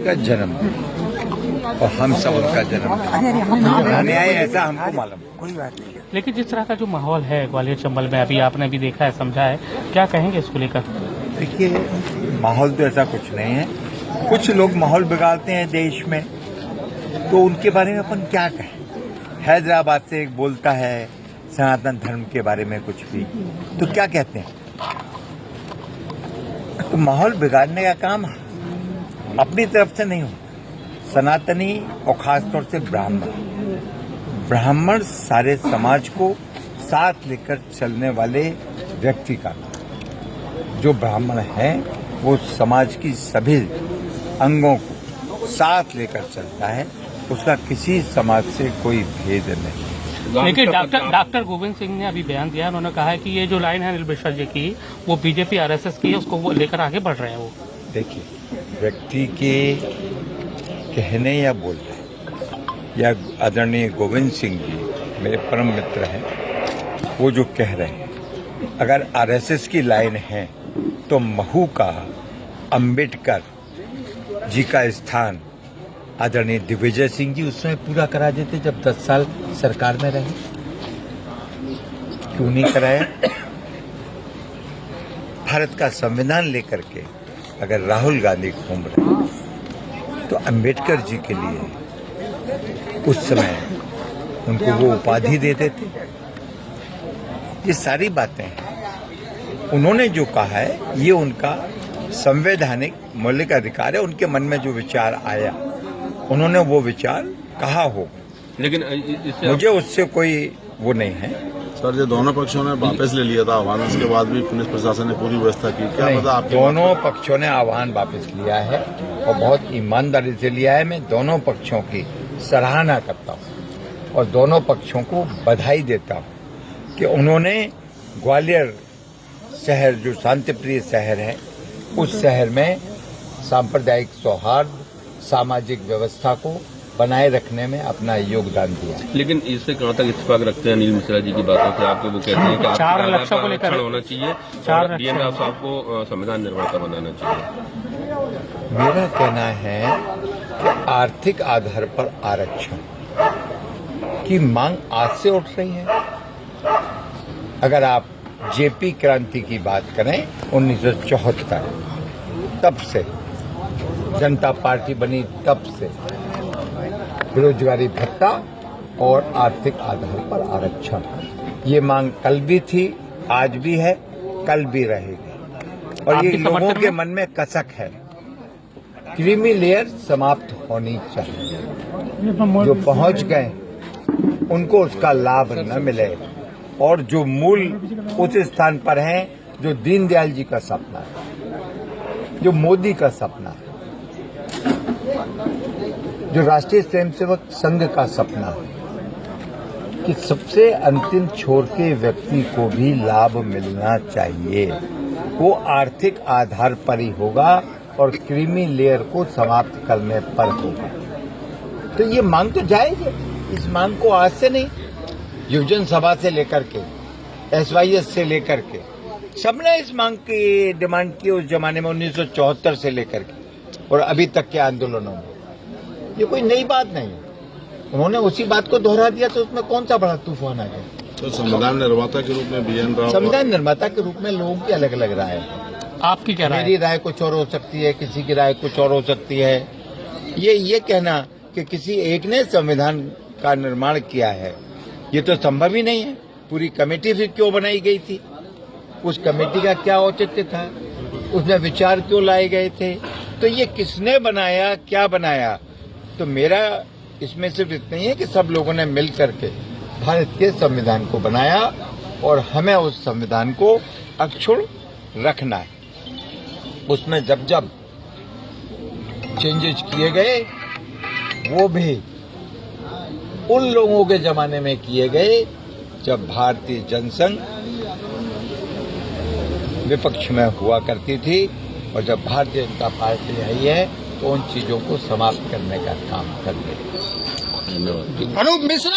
का जन्म और हम सब उनका जन्म न्याय ऐसा हमको मालूम। कोई बात नहीं। लेकिन जिस तरह का जो माहौल है ग्वालियर चंबल में, अभी आपने भी देखा है, समझा है, क्या कहेंगे इसको लेकर? देखिए, माहौल तो ऐसा कुछ नहीं है। कुछ लोग माहौल बिगाड़ते हैं देश में, तो उनके बारे में अपन क्या कहें। हैदराबाद से एक बोलता है सनातन धर्म के बारे में कुछ भी, तो क्या कहते हैं? तो माहौल बिगाड़ने का काम अपनी तरफ से नहीं हो। सनातनी और खासतौर से ब्राह्मण सारे समाज को साथ लेकर चलने वाले व्यक्ति का, जो ब्राह्मण है वो समाज की सभी अंगों को साथ लेकर चलता है, उसका किसी समाज से कोई भेद नहीं। लेकिन डॉक्टर गोविंद सिंह ने अभी बयान दिया, उन्होंने कहा है कि ये जो लाइन है अनिल मिश्रा जी की, वो बीजेपी आरएसएस की है, उसको वो लेकर आगे बढ़ रहे हैं। वो देखिए, व्यक्ति के कहने या बोलने या आदरणीय गोविंद सिंह जी मेरे परम मित्र हैं, वो जो कह रहे हैं, अगर आरएसएस की लाइन है तो महू का अंबेडकर जी का स्थान आदरणीय दिग्विजय सिंह जी उसमें पूरा करा देते जब 10 साल सरकार में रहे। क्यों नहीं कराया? भारत का संविधान लेकर के अगर राहुल गांधी घूम रहे हैं तो अंबेडकर जी के लिए उस समय उनको वो उपाधि देते थे। ये सारी बातें हैं। उन्होंने जो कहा है ये उनका संवैधानिक मौलिक अधिकार है। उनके मन में जो विचार आया उन्होंने वो विचार कहा होगा, लेकिन मुझे उससे कोई वो नहीं है। सर, जो दोनों पक्षों ने वापस ले लिया था आह्वान, उसके बाद भी पुलिस प्रशासन ने पूरी व्यवस्था की, क्या पता आप? दोनों पक्षों ने आह्वान वापस लिया है और बहुत ईमानदारी से लिया है। मैं दोनों पक्षों की सराहना करता हूँ और दोनों पक्षों को बधाई देता हूँ कि उन्होंने ग्वालियर शहर, जो शांतिप्रिय शहर है, उस शहर में सांप्रदायिक सौहार्द, सामाजिक व्यवस्था को बनाए रखने में अपना योगदान दिया। लेकिन इससे कहाँ तक इत्तेफाक रखते हैं अनिल मिश्रा जी की बातों से? आपको वो कहते हैं कि 4 लक्ष्यों को लेकर होना चाहिए, 4 डीएन राव साहब को संविधान निर्माता बनाना चाहिए। मेरा कहना है कि आर्थिक आधार पर आरक्षण की मांग आज से उठ रही है। अगर आप जेपी क्रांति की बात करें 1974, तब से जनता पार्टी बनी, तब से बेरोजगारी भत्ता और आर्थिक आधार पर आरक्षण, ये मांग कल भी थी, आज भी है, कल भी रहेगी। और ये लोगों के मन में कसक है। क्रीमी लेयर समाप्त होनी चाहिए। जो पहुंच गए उनको उसका लाभ न मिले और जो मूल उस स्थान पर हैं जो दीनदयाल जी का सपना है, जो मोदी का सपना है, जो राष्ट्रीय स्वयंसेवक संघ का सपना है कि सबसे अंतिम छोर के व्यक्ति को भी लाभ मिलना चाहिए, वो आर्थिक आधार पर ही होगा और क्रीमी लेयर को समाप्त करने पर होगा। तो ये मांग तो जायज है। इस मांग को आज से नहीं, युवजन सभा से लेकर के SYS से लेकर के सबने इस मांग की डिमांड की उस जमाने में 1974 से लेकर के और अभी तक के आंदोलनों में। ये कोई नई बात नहीं है। उन्होंने उसी बात को दोहरा दिया तो उसमें कौन सा बड़ा तूफान आ गया? तो संविधान निर्माता के रूप में बीएन राव, संविधान निर्माता के रूप में लोगों की अलग अलग राय है। आपकी क्या राय? मेरी राय कुछ और हो सकती है, किसी की राय कुछ और हो सकती है। ये कहना कि किसी एक ने संविधान का निर्माण किया है, ये तो संभव ही नहीं है। पूरी कमेटी फिर क्यों बनाई गई थी? उस कमेटी का क्या औचित्य था? उसमें विचार क्यों लाए गए थे? तो ये किसने बनाया, क्या बनाया? तो मेरा इसमें सिर्फ इतना ही है कि सब लोगों ने मिल करके भारत के संविधान को बनाया और हमें उस संविधान को अक्षुण्ण रखना है। उसमें जब जब चेंजेस किए गए वो भी उन लोगों के जमाने में किए गए जब भारतीय जनसंघ विपक्ष में हुआ करती थी, और जब भारतीय जनता पार्टी आई है तो उन चीजों को समाप्त करने का काम कर रही है। धन्यवाद। अनूप मिश्रा